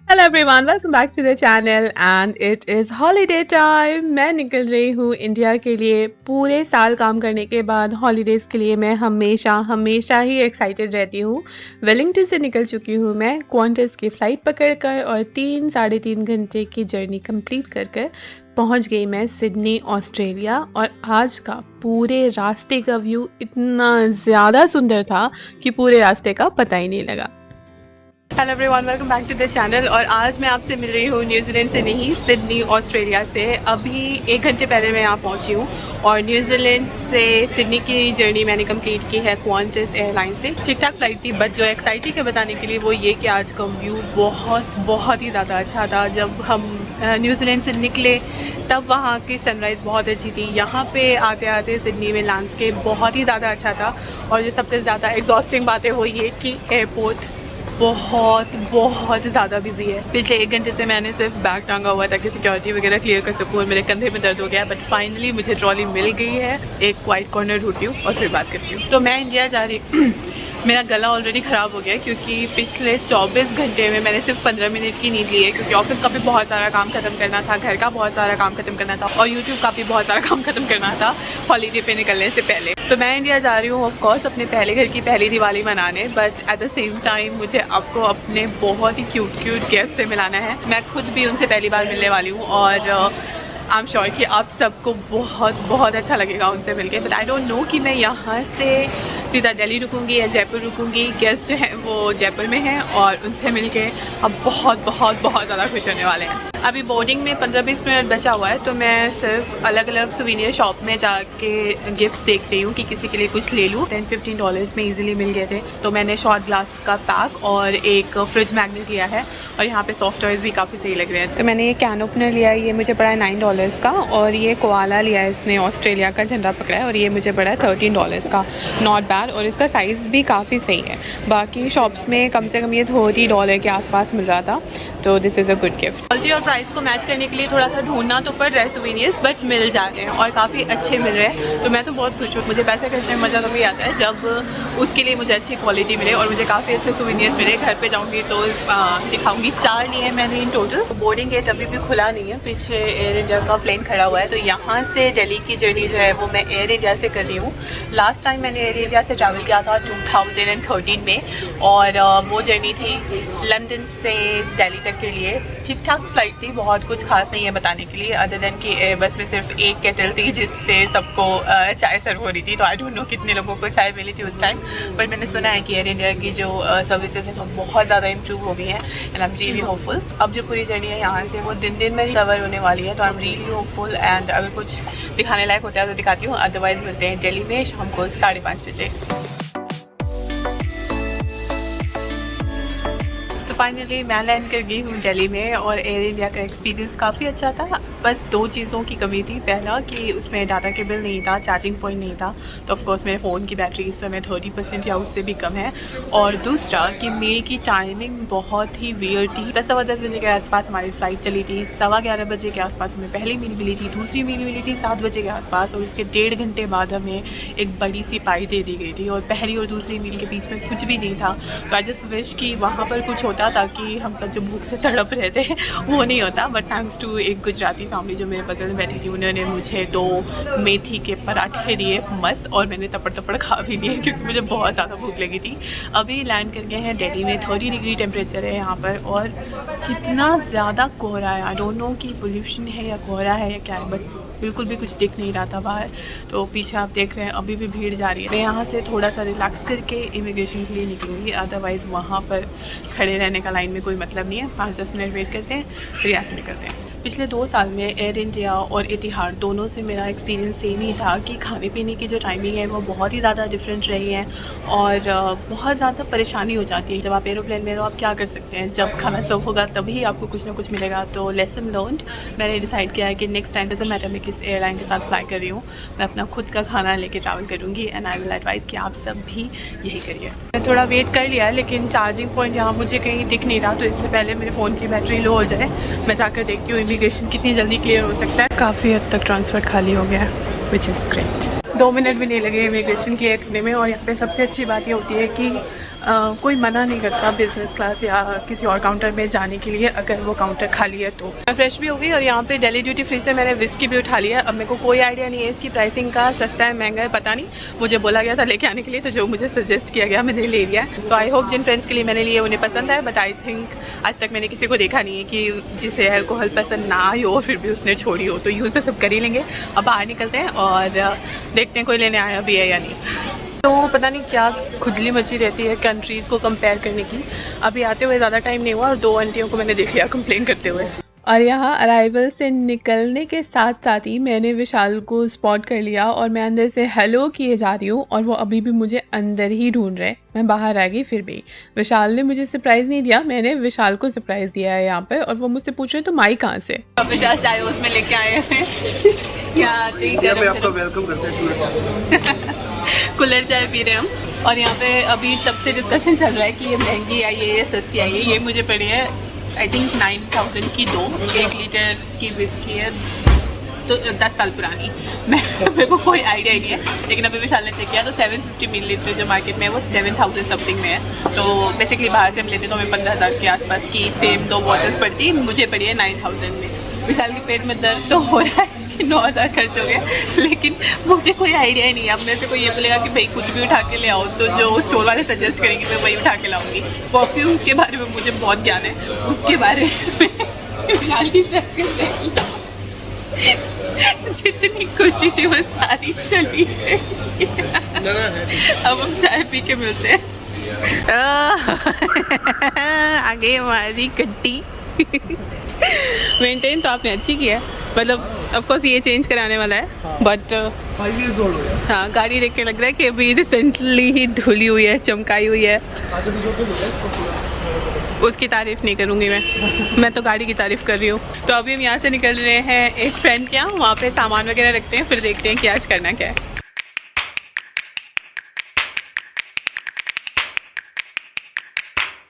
Hello everyone, welcome back to the channel and it is holiday time. मैं निकल रही हूँ इंडिया के लिए। पूरे साल काम करने के बाद हॉलीडेज़ के लिए मैं हमेशा ही एक्साइटेड रहती हूँ। वेलिंगटन से निकल चुकी हूँ मैं क्वांटस की फ़्लाइट पकड़कर और 3 साढ़े 3 घंटे की जर्नी कंप्लीट कर कर पहुँच गई मैं सिडनी ऑस्ट्रेलिया। और आज का पूरे रास्ते का व्यू इतना ज़्यादा सुंदर था कि पूरे रास्ते का पता ही नहीं लगा। Hello everyone, welcome back to the channel. और आज मैं आपसे मिल रही हूँ न्यूजीलैंड से नहीं, सिडनी ऑस्ट्रेलिया से। अभी 1 घंटे पहले मैं यहाँ पहुँची हूँ और न्यूजीलैंड से सिडनी की जर्नी मैंने कंप्लीट की है क्वांटस एयरलाइन से। ठीक ठाक फ्लाइट थी, बट जो एक्साइटिंग है बताने के लिए वो ये कि आज का व्यू बहुत ही ज़्यादा अच्छा था। जब हम न्यूजीलैंड से निकले तब वहाँ की सनराइज़ बहुत अच्छी थी। यहाँ पे आते आते सिडनी में लैंडस्केप बहुत ही ज़्यादा अच्छा था। और जो सबसे ज़्यादा एग्जॉस्टिंग बात है वो ये कि एयरपोर्ट बहुत ज़्यादा बिजी है। पिछले 1 घंटे से मैंने सिर्फ बैग टांगा हुआ था कि सिक्योरिटी वगैरह क्लियर कर सकूँ और मेरे कंधे में दर्द हो गया, बट फाइनली मुझे ट्रॉली मिल गई है। एक क्वाइट कॉर्नर ढूंढती हूँ और फिर बात करती हूँ। तो मैं इंडिया जा रही हूँ। मेरा गला ऑलरेडी ख़राब हो गया क्योंकि पिछले 24 घंटे में मैंने सिर्फ 15 मिनट की नींद ली है, क्योंकि ऑफिस का भी बहुत सारा काम ख़त्म करना था, घर का बहुत सारा काम ख़त्म करना था और यूट्यूब का भी बहुत सारा काम ख़त्म करना था हॉलीडे पे निकलने से पहले। तो मैं इंडिया जा रही हूँ ऑफ कोर्स अपने पहले घर की पहली दिवाली मनाने, but at the same time मुझे आपको अपने बहुत ही क्यूट गेस्ट से मिलाना है। मैं खुद भी उनसे पहली बार मिलने वाली हूँ और आई एम श्योर कि आप सबको बहुत अच्छा लगेगा उनसे मिलके। बट आई डोंट नो कि मैं यहाँ से सीधा दिल्ली रुकूंगी या जयपुर रुकूंगी। गेस्ट जो हैं वो जयपुर में हैं और उनसे मिलके अब बहुत ज़्यादा खुश होने वाले हैं। अभी बोर्डिंग में 15-20 मिनट बचा हुआ है, तो मैं सिर्फ अलग अलग सुवीनियर शॉप में जाके गिफ्ट्स देख रही हूँ कि किसी के लिए कुछ ले लूँ। $10-15 में इजीली मिल गए थे, तो मैंने शॉर्ट ग्लास का पैक और एक फ्रिज मैग्नेट लिया है। और यहाँ पे सॉफ्ट टॉयज़ भी काफ़ी सही लग रहे हैं। तो मैंने ये कैन ओपनर लिया है, ये मुझे पड़ा है $9 का। और ये कोआला लिया है, इसने ऑस्ट्रेलिया का झंडा पकड़ा है और ये मुझे पड़ा है $13 का। नॉट बैड, और इसका साइज़ भी काफ़ी सही है। बाकी शॉप्स में कम से कम ये $30 के आसपास मिल रहा था, तो this is a good gift. Quality और प्राइस को मैच करने के लिए थोड़ा सा ढूंढना तो पड़ रहा है सुवेनियर्स, बट मिल जा रहे हैं और काफ़ी अच्छे मिल रहे हैं। तो मैं तो बहुत खुश हूँ। मुझे पैसे खर्चने में मज़ा तो भी आता है जब उसके लिए मुझे अच्छी क्वालिटी मिले और मुझे काफ़ी अच्छे सुवेनियर्स मिले। घर पे जाऊँगी तो दिखाऊँगी। 4 लिए मैंने इन टोटल। बोर्डिंग गेट अभी भी खुला नहीं है, पीछे एयर इंडिया का प्लेन खड़ा हुआ है। तो यहाँ से दिल्ली की जर्नी जो है वो मैं एयर इंडिया से कर रही हूँ। लास्ट टाइम मैंने एयर इंडिया से ट्रैवल किया था 2013 में, और वो जर्नी थी लंदन से दिल्ली तक के लिए। ठीक ठाक फ्लाइट थी, बहुत कुछ खास नहीं है बताने के लिए, अदर देन कि एयरबस में सिर्फ एक केटल थी जिससे सबको चाय सर्व हो रही थी। तो आई डोंट नो कितने लोगों को चाय मिली थी उस टाइम, बट मैंने सुना है कि एयर इंडिया की जो सर्विसेज हैं वो बहुत ज़्यादा इम्प्रूव हो गई हैं and I am really hopeful. अब जो पूरी जर्नी है यहाँ से वो दिन में ही कवर होने वाली है, तो I am really hopeful. And अगर कुछ दिखाने लायक होता है तो दिखाती हूँ, अदरवाइज़ मिलते हैं दिल्ली में शाम को 5:30 बजे। फाइनली मैं लैंड कर गई हूँ दिल्ली में और एयर इंडिया का एक्सपीरियंस काफ़ी अच्छा था। बस 2 चीज़ों की कमी थी। पहला कि उसमें डाटा केबल नहीं था, चार्जिंग पॉइंट नहीं था, तो ऑफकोर्स मेरे फ़ोन की बैटरी इस समय 30% या उससे भी कम है। और दूसरा कि मील की टाइमिंग बहुत ही वियर्ड थी। 10-10 बजे के आसपास हमारी फ़्लाइट चली थी, 11:15 बजे के आसपास हमें पहली मील मिली थी, दूसरी मील मिली थी 7 बजे के आसपास, और उसके 1.5 घंटे बाद हमें एक बड़ी सी पाई दे दी गई थी और पहली और दूसरी मील के बीच में कुछ भी नहीं था। तो आई जस्ट विश कि वहाँ पर कुछ होता ताकि हम सब जो भूख से तड़प रहे थे वो नहीं होता। बट थैंक्स टू एक गुजराती फैमिली जो मेरे बगल में बैठी थी, उन्होंने मुझे 2 मेथी के पराठे दिए मस्त, और मैंने तपड़ खा भी लिए क्योंकि मुझे बहुत ज़्यादा भूख लगी थी। अभी लैंड कर गए हैं दिल्ली में, 30 डिग्री टेम्परेचर है यहाँ पर और कितना ज़्यादा कोहरा है। आई डोंट नो कि पोल्यूशन है या कोहरा है या क्या है, बट बिल्कुल भी कुछ दिख नहीं रहा था बाहर। तो पीछे आप देख रहे हैं अभी भी भीड़ जा रही है। मैं यहाँ से थोड़ा सा रिलैक्स करके इमिग्रेशन के लिए निकलूँगी, अदरवाइज़ वहाँ पर खड़े रहने का लाइन में कोई मतलब नहीं है। 5-10 मिनट वेट करते हैं फिर यहाँ से निकलते हैं। पिछले 2 साल में एयर इंडिया और एतिहाद दोनों से मेरा एक्सपीरियंस सेम ही था कि खाने पीने की जो टाइमिंग है वो बहुत ही ज़्यादा डिफरेंट रही है और बहुत ज़्यादा परेशानी हो जाती है। जब आप एरोप्लेन में हो आप क्या कर सकते हैं, जब खाना सर्व होगा तभी आपको कुछ ना कुछ मिलेगा। तो लेसन लर्नड, मैंने डिसाइड किया है कि नेक्स्ट टाइम डजंट मैटर मैं किस एयरलाइन के साथ फ्लाई कर रही हूँ, मैं अपना खुद का खाना लेके ट्रैवल करूँगी। एंड आई विल एडवाइज़ कि आप सब भी यही करिए। मैं थोड़ा वेट कर लिया लेकिन चार्जिंग पॉइंट यहाँ मुझे कहीं दिख नहीं रहा, तो इससे पहले मेरे फ़ोन की बैटरी लो हो जाए मैं जाकर देखती हूँ इमिग्रेशन कितनी जल्दी क्लियर हो सकता है। काफ़ी हद तक ट्रांसफ़र खाली हो गया है, विच इज़ ग्रेट। 2 मिनट भी नहीं लगे इमिग्रेशन क्लियर करने में। और यहाँ पे सबसे अच्छी बात ये होती है कि कोई मना नहीं करता बिज़नेस क्लास या किसी और काउंटर में जाने के लिए अगर वो काउंटर खाली है तो। मैं फ्रेश भी हो गई और यहाँ पे दिल्ली ड्यूटी फ्री से मैंने विस्की भी उठा लिया। अब मेरे को कोई आइडिया नहीं है इसकी प्राइसिंग का, सस्ता है महंगा है पता नहीं, मुझे बोला गया था लेके आने के लिए, तो जो मुझे सजेस्ट किया गया मैंने ले लिया। तो आई होप जिन फ्रेंड्स के लिए मैंने लिए उन्हें पसंद है, बट आई थिंक आज तक मैंने किसी को देखा नहीं है कि जिसे अल्कोहल पसंद ना आई हो फिर भी उसने छोड़ी हो। तो यूज़ तो सब कर ही लेंगे। अब बाहर निकलते हैं और देखते हैं कोई लेने आया भी है या नहीं। तो पता नहीं क्या खुजली मची रहती है कंट्रीज़ को कंपेयर करने की। अभी आते हुए ज़्यादा टाइम नहीं हुआ और 2 आंटियों को मैंने देख लिया कंप्लेन करते हुए। और यहाँ अराइवल से निकलने के साथ साथ ही मैंने विशाल को स्पॉट कर लिया और मैं अंदर से हेलो किए जा रही हूँ और वो अभी भी मुझे अंदर ही ढूंढ रहे। मैं बाहर आ गई फिर भी विशाल ने मुझे सरप्राइज़ नहीं दिया, मैंने विशाल को सरप्राइज़ दिया है यहाँ पे। और वो मुझसे पूछ रहे तुम आई कहाँ से। अब विशाल चाय उसमें लेके आए हैं वेलकम करते हैं कूलर चाय पी रहे हैं हम। और यहाँ पे अभी सबसे डिस्कशन चल रहा है कि ये महंगी आई है या सस्ती आई है। ये मुझे पड़ी है आई थिंक 9000 की 1 लीटर की विस्की है, तो 10 साल पुरानी। मेरे को कोई आइडिया ही नहीं है, लेकिन अभी विशाल ने चेक किया तो 750 मिलीलीटर जो मार्केट में है वो 7000 समथिंग में है। तो बेसिकली बाहर से हम लेते तो हमें 15000 के आसपास की सेम 2 बॉटल्स पड़ती, मुझे पड़ी है 9000 में। विशाल के पेट में दर्द तो हो रहा है कि 9000 खर्च हो गया, लेकिन मुझे कोई आइडिया ही नहीं है। अब मेरे से कोई ये बोलेगा कि भाई कुछ भी उठा के ले आओ तो जो स्टोर वाले सजेस्ट करेंगे मैं वही उठा के लाऊंगी। परफ्यूम के बारे में मुझे बहुत ज्ञान है, उसके बारे में विशाल की शक्ल जितनी खुशी थी वो सारी चली गई। अब हम चाय पी के मिलते हैं। आगे हमारी गड्डी मेंटेन तो आपने अच्छी की है, मतलब ऑफ कोर्स ये चेंज कराने वाला है, बट 5 years old हो गया। हाँ गाड़ी देख के लग रहा है कि अभी रिसेंटली ही धुली हुई है, चमकाई हुई है। उसकी तारीफ़ नहीं करूँगी मैं तो गाड़ी की तारीफ़ कर रही हूँ। तो अभी हम यहाँ से निकल रहे हैं एक फ्रेंड के यहाँ, वहाँ पे सामान वगैरह रखते हैं, फिर देखते हैं कि आज करना क्या है।